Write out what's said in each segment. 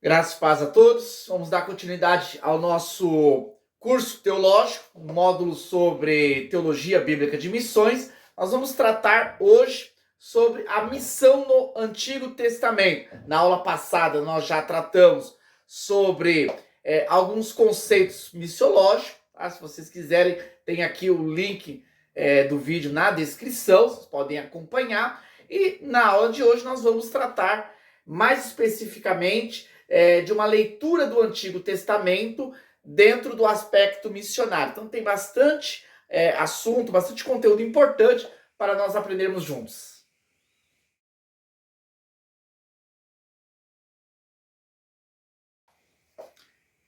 Graças e paz a todos. Vamos dar continuidade ao nosso curso teológico, um módulo sobre teologia bíblica de missões. Nós vamos tratar hoje sobre a missão no Antigo Testamento. Na aula passada nós já tratamos sobre alguns conceitos missiológicos. Tá? Se vocês quiserem, tem aqui o link do vídeo na descrição, vocês podem acompanhar. E na aula de hoje nós vamos tratar mais especificamente de uma leitura do Antigo Testamento dentro do aspecto missionário. Então tem bastante assunto, bastante conteúdo importante para nós aprendermos juntos.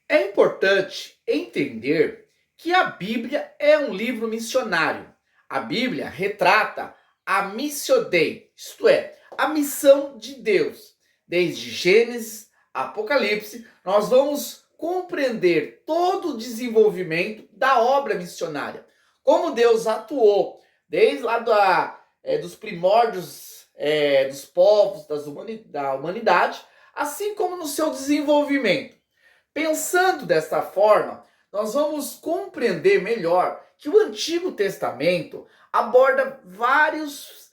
É importante entender que a Bíblia é um livro missionário. A Bíblia retrata a Missio Dei, isto é, a missão de Deus. Desde Gênesis, Apocalipse, nós vamos compreender todo o desenvolvimento da obra missionária. Como Deus atuou desde lá dos primórdios dos povos, da humanidade, assim como no seu desenvolvimento. Pensando desta forma, nós vamos compreender melhor que o Antigo Testamento aborda vários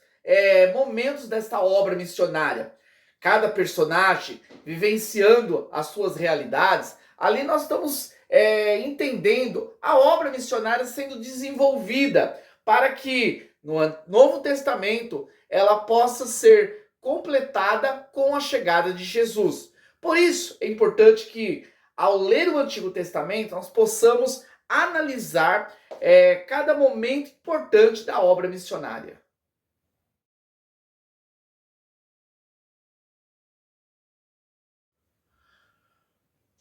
momentos desta obra missionária. Cada personagem vivenciando as suas realidades, ali nós estamos entendendo a obra missionária sendo desenvolvida para que no Novo Testamento ela possa ser completada com a chegada de Jesus. Por isso é importante que ao ler o Antigo Testamento, nós possamos analisar cada momento importante da obra missionária.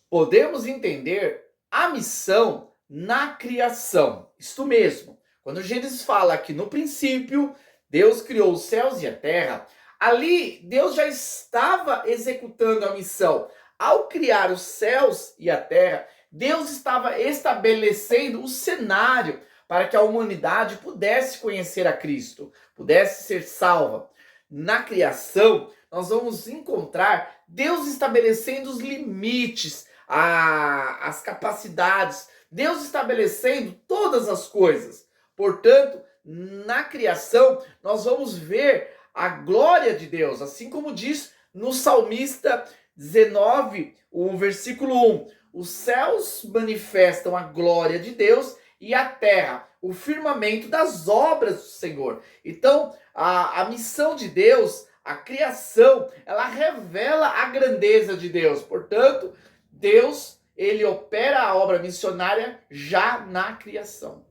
Podemos entender a missão na criação. Isto mesmo, quando Gênesis fala que no princípio Deus criou os céus e a terra, ali Deus já estava executando a missão. Ao criar os céus e a terra, Deus estava estabelecendo o cenário para que a humanidade pudesse conhecer a Cristo, pudesse ser salva. Na criação, nós vamos encontrar Deus estabelecendo os limites, as capacidades, Deus estabelecendo todas as coisas. Portanto, na criação, nós vamos ver a glória de Deus, assim como diz no Salmista 19, o versículo 1. Os céus manifestam a glória de Deus e a terra, o firmamento das obras do Senhor. Então, a missão de Deus, a criação, ela revela a grandeza de Deus. Portanto, Deus, ele opera a obra missionária já na criação.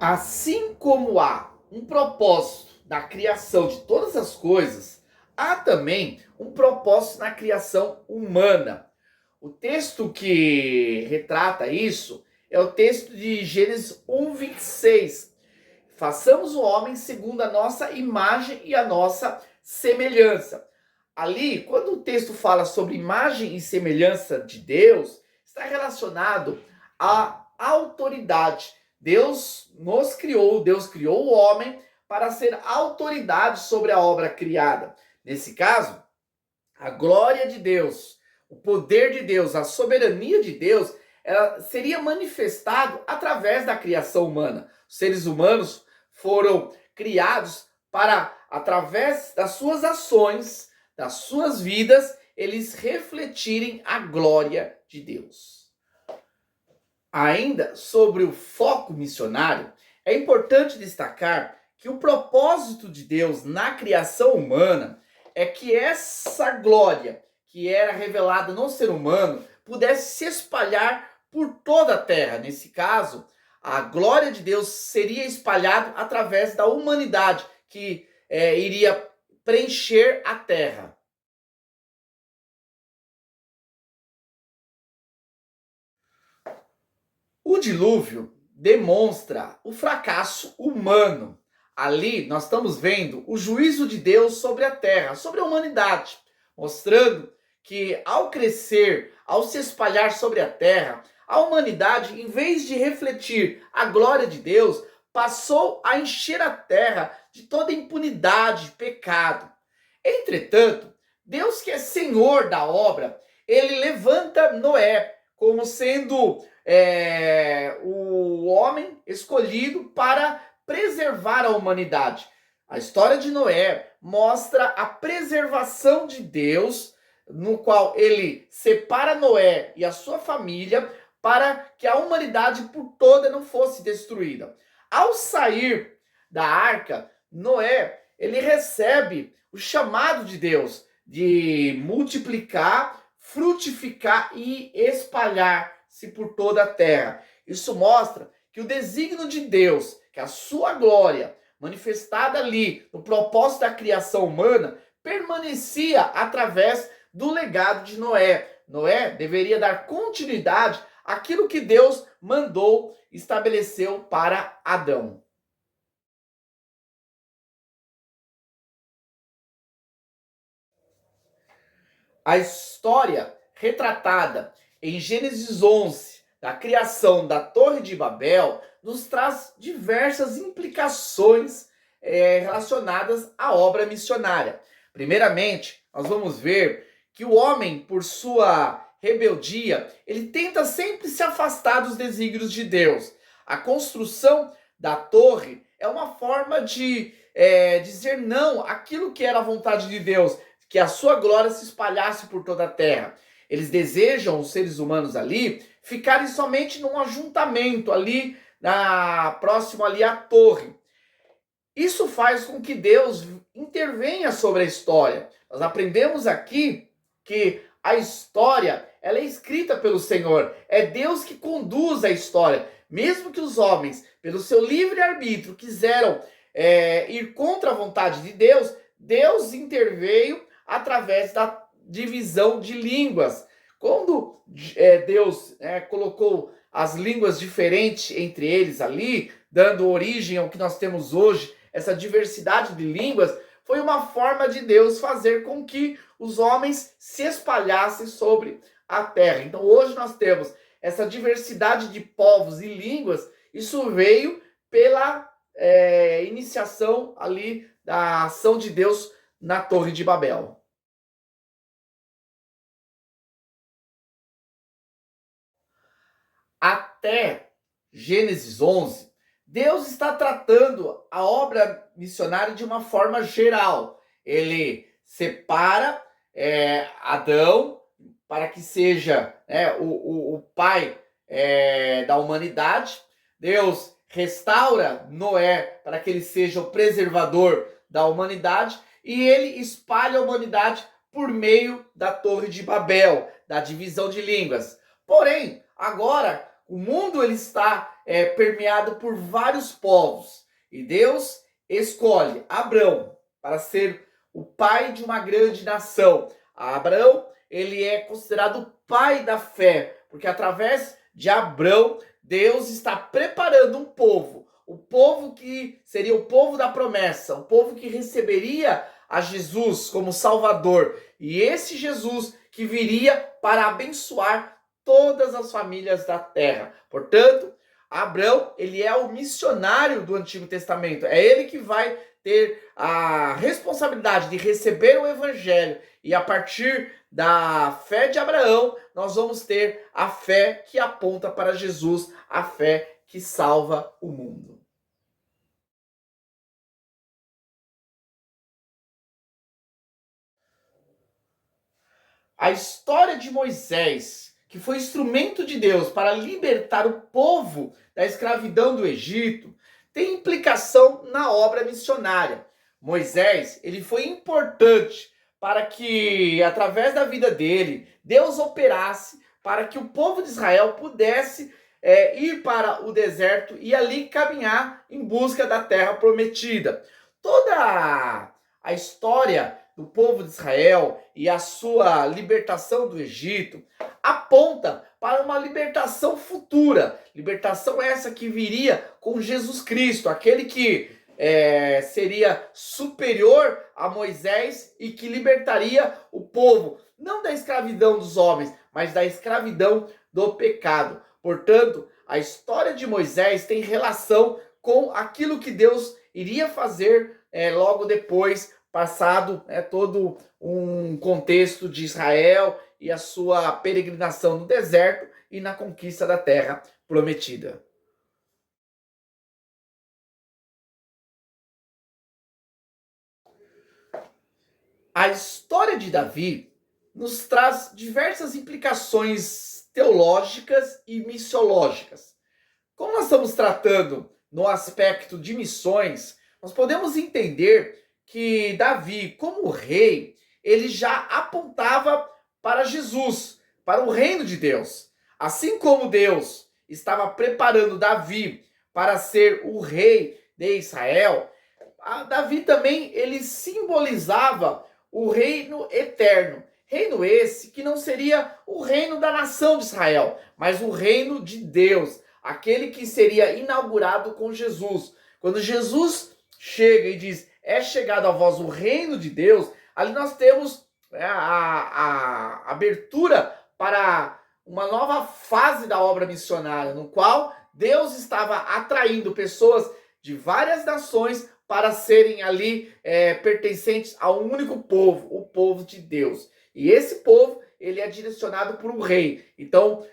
Assim como há um propósito na criação de todas as coisas, há também um propósito na criação humana. O texto que retrata isso é o texto de Gênesis 1:26. Façamos o homem segundo a nossa imagem e a nossa semelhança. Ali, quando o texto fala sobre imagem e semelhança de Deus, está relacionado à autoridade. Deus nos criou, Deus criou o homem para ser autoridade sobre a obra criada. Nesse caso, a glória de Deus, o poder de Deus, a soberania de Deus, ela seria manifestado através da criação humana. Os seres humanos foram criados para, através das suas ações, das suas vidas, eles refletirem a glória de Deus. Ainda sobre o foco missionário, é importante destacar que o propósito de Deus na criação humana é que essa glória que era revelada no ser humano pudesse se espalhar por toda a terra. Nesse caso, a glória de Deus seria espalhada através da humanidade que iria preencher a terra. O dilúvio demonstra o fracasso humano. Ali nós estamos vendo o juízo de Deus sobre a terra, sobre a humanidade, mostrando que ao crescer, ao se espalhar sobre a terra, a humanidade, em vez de refletir a glória de Deus, passou a encher a terra de toda impunidade e pecado. Entretanto, Deus, que é Senhor da obra, ele levanta Noé como sendo o homem escolhido para preservar a humanidade. A história de Noé mostra a preservação de Deus, no qual ele separa Noé e a sua família para que a humanidade por toda não fosse destruída. Ao sair da arca, Noé, ele recebe o chamado de Deus de multiplicar, frutificar e espalhar-se por toda a terra. Isso mostra que o desígnio de Deus, que a sua glória manifestada ali no propósito da criação humana, permanecia através do legado de Noé. Noé deveria dar continuidade àquilo que Deus mandou, estabeleceu para Adão. A história retratada em Gênesis 11, da criação da Torre de Babel, nos traz diversas implicações relacionadas à obra missionária. Primeiramente, nós vamos ver que o homem, por sua rebeldia, ele tenta sempre se afastar dos desígnios de Deus. A construção da torre é uma forma de dizer não àquilo que era a vontade de Deus, que a sua glória se espalhasse por toda a terra. Eles desejam, os seres humanos ali, ficarem somente num ajuntamento ali, próximo ali à torre. Isso faz com que Deus intervenha sobre a história. Nós aprendemos aqui que a história, ela é escrita pelo Senhor. É Deus que conduz a história. Mesmo que os homens, pelo seu livre-arbítrio, quiseram ir contra a vontade de Deus, Deus interveio através da divisão de línguas. Quando Deus colocou as línguas diferentes entre eles ali, dando origem ao que nós temos hoje, essa diversidade de línguas, foi uma forma de Deus fazer com que os homens se espalhassem sobre a terra. Então hoje nós temos essa diversidade de povos e línguas. Isso veio pela iniciação ali da ação de Deus na Torre de Babel. Até Gênesis 11, Deus está tratando a obra missionária de uma forma geral. Ele separa Adão para que seja o pai da humanidade. Deus restaura Noé para que ele seja o preservador da humanidade. E ele espalha a humanidade por meio da Torre de Babel, da divisão de línguas. Porém, agora o mundo ele está permeado por vários povos. E Deus escolhe Abrão para ser o pai de uma grande nação. Abrão, ele é considerado o pai da fé, porque através de Abrão, Deus está preparando um povo. O povo que seria o povo da promessa, o povo que receberia a Jesus como Salvador. E esse Jesus que viria para abençoar todas as famílias da terra. Portanto, Abrão, ele é o missionário do Antigo Testamento. É ele que vai ter a responsabilidade de receber o evangelho. E a partir da fé de Abraão, nós vamos ter a fé que aponta para Jesus, a fé que salva o mundo. A história de Moisés, que foi instrumento de Deus para libertar o povo da escravidão do Egito, tem implicação na obra missionária. Moisés, ele foi importante para que, através da vida dele, Deus operasse para que o povo de Israel pudesse ir para o deserto e ali caminhar em busca da terra prometida. Toda a história do povo de Israel e a sua libertação do Egito aponta para uma libertação futura. Libertação essa que viria com Jesus Cristo, aquele que seria superior a Moisés e que libertaria o povo, não da escravidão dos homens, mas da escravidão do pecado. Portanto, a história de Moisés tem relação com aquilo que Deus iria fazer logo depois, passado todo um contexto de Israel e a sua peregrinação no deserto e na conquista da terra prometida. A história de Davi nos traz diversas implicações teológicas e missiológicas. Como nós estamos tratando no aspecto de missões, nós podemos entender que Davi, como rei, ele já apontava para Jesus, para o reino de Deus. Assim como Deus estava preparando Davi para ser o rei de Israel, Davi também ele simbolizava o reino eterno. Reino esse que não seria o reino da nação de Israel, mas o reino de Deus, aquele que seria inaugurado com Jesus. Quando Jesus chega e diz, é chegado a vós o reino de Deus, ali nós temos a abertura para uma nova fase da obra missionária, no qual Deus estava atraindo pessoas de várias nações para serem ali pertencentes a um único povo, o povo de Deus. E esse povo, ele é direcionado por um rei. Então,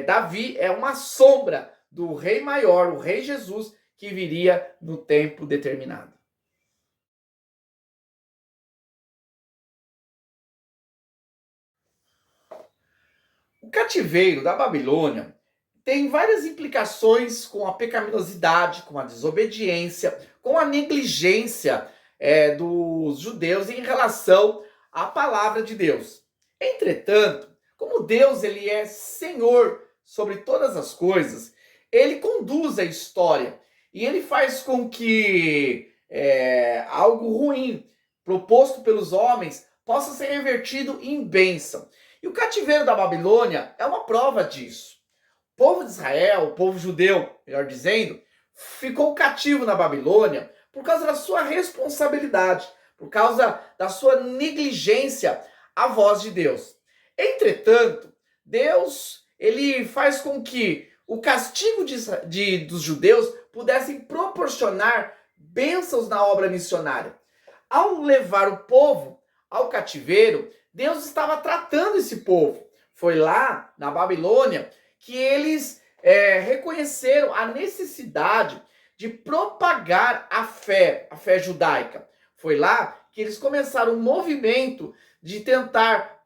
Davi é uma sombra do rei maior, o rei Jesus, que viria no tempo determinado. O cativeiro da Babilônia tem várias implicações com a pecaminosidade, com a desobediência, com a negligência dos judeus em relação à palavra de Deus. Entretanto, como Deus ele é Senhor sobre todas as coisas, ele conduz a história e ele faz com que algo ruim proposto pelos homens possa ser revertido em bênção. E o cativeiro da Babilônia é uma prova disso. O povo de Israel, o povo judeu, melhor dizendo, ficou cativo na Babilônia por causa da sua responsabilidade, por causa da sua negligência à voz de Deus. Entretanto, Deus ele faz com que o castigo dos judeus pudessem proporcionar bênçãos na obra missionária. Ao levar o povo ao cativeiro, Deus estava tratando esse povo. Foi lá, na Babilônia, que eles reconheceram a necessidade de propagar a fé judaica. Foi lá que eles começaram um movimento de tentar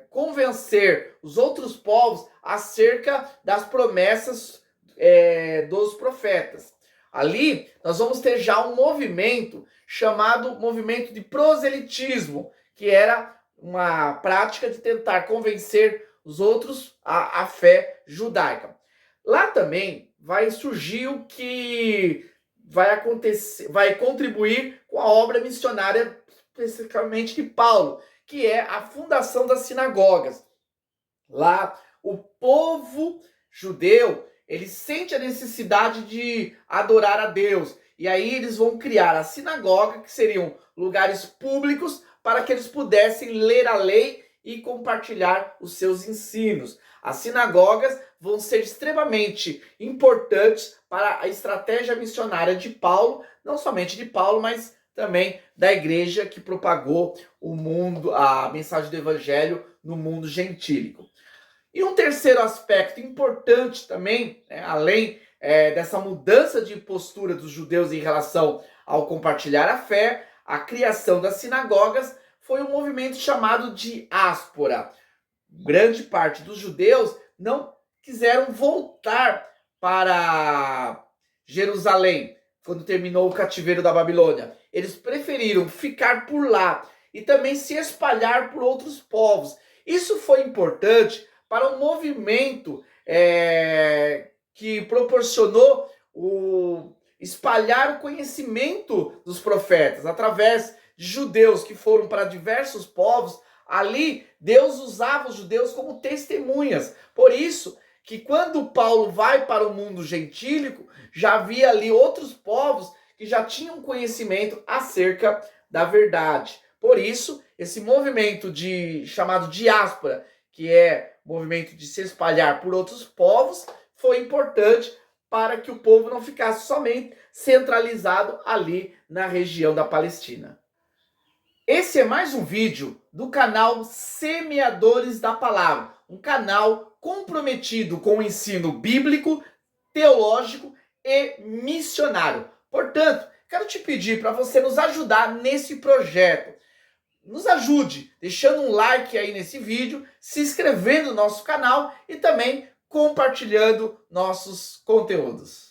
convencer os outros povos acerca das promessas dos profetas. Ali nós vamos ter já um movimento chamado movimento de proselitismo, que era uma prática de tentar convencer os outros à fé judaica. Lá também vai surgir o que vai acontecer, vai contribuir com a obra missionária, especificamente de Paulo, que é a fundação das sinagogas. Lá, o povo judeu, ele sente a necessidade de adorar a Deus. E aí eles vão criar a sinagoga, que seriam lugares públicos para que eles pudessem ler a lei e compartilhar os seus ensinos. As sinagogas vão ser extremamente importantes para a estratégia missionária de Paulo, não somente de Paulo, mas também da igreja que propagou o mundo, a mensagem do evangelho no mundo gentílico. E um terceiro aspecto importante também, além dessa mudança de postura dos judeus em relação ao compartilhar a fé, a criação das sinagogas foi um movimento chamado diáspora. Grande parte dos judeus não quiseram voltar para Jerusalém quando terminou o cativeiro da Babilônia. Eles preferiram ficar por lá e também se espalhar por outros povos. Isso foi importante para um movimento que proporcionou espalhar o conhecimento dos profetas através de judeus que foram para diversos povos. Ali, Deus usava os judeus como testemunhas. Por isso que quando Paulo vai para o mundo gentílico, já havia ali outros povos que já tinham conhecimento acerca da verdade. Por isso, esse movimento chamado diáspora, que é o movimento de se espalhar por outros povos, foi importante para que o povo não ficasse somente centralizado ali na região da Palestina. Esse é mais um vídeo do canal Semeadores da Palavra, um canal comprometido com o ensino bíblico, teológico e missionário. Portanto, quero te pedir para você nos ajudar nesse projeto. Nos ajude deixando um like aí nesse vídeo, se inscrevendo no nosso canal e também compartilhando nossos conteúdos.